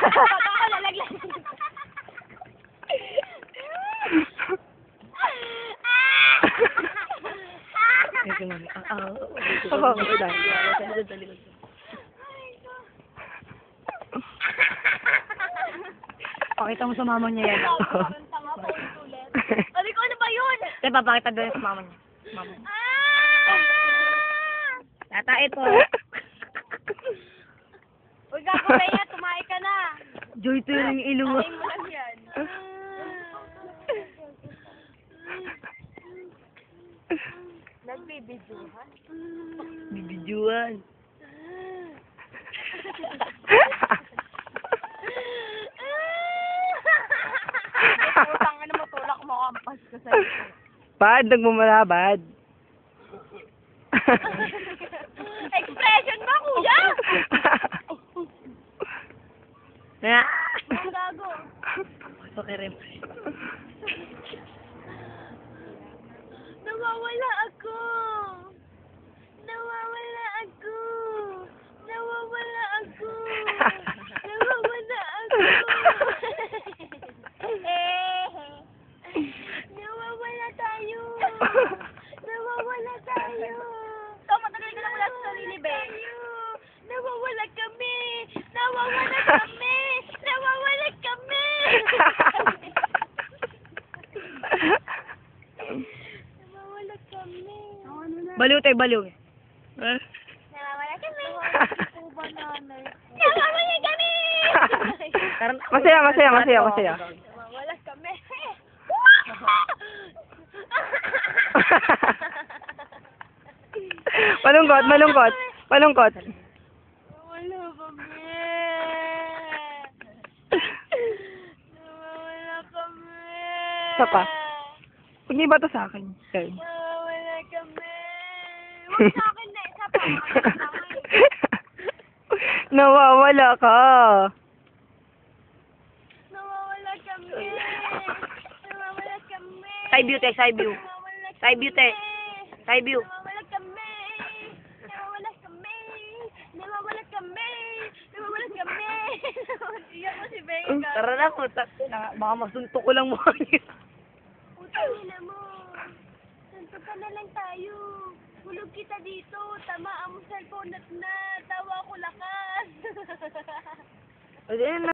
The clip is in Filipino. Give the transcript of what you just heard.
Ako lalagyan. Ito mami. Pakita mo sa mama niya yan. Tama pa ulit. Sabi ko, ano ba yun? Tay, papakita doon sa mama niya. Mama. Tatain po. Uy, gago Rhea, tumahi ka na. Joy to yung ilong mo. Tahin mo lang yan. Nagbibidyohan? Bibidyoan. Putang ka na matulak mo kampas ka sa ito. Bad, nagmamalabad. Expression ba, kuya? Na. Ang gago. Okay rin. Nawawala ako. Nawawala ako. Nawawala ako. Nawawala ako. Nawawala tayo. Nawawala tayo. So, matagal ka lang wala sa sarili, be. Nawawala kami. Nawawala kami. Nawawala kami. Nawawala kami. Baliw tayo, baliw. Nawawala kami. Nawawala kami. Masaya, masaya, masaya, masaya. Nawawala kami. Malungkot, malungkot. Malungkot. Nawawala kami. Nawawala kami. Isa pa. Huwag niyo iba to sa akin. Third. Nawawala kami. Huwag sa akin na. Isa pa. Nawawala ka. Nawawala kami. Nawawala kami. Side view, te, side view. Nawawala Side view, te. kami. Side view. Nawawala kami. Nawawala kami. Nawawala kami. Nawawala kami. Iyak mo si Beng. Tara na, puta. Baka masuntok ko lang mukha niya. Putang ina mo. Suntok ka na lang tayo. Hulog kita dito. Tamaan mo cellphone at na. Tawa ko lakas. Pwede na.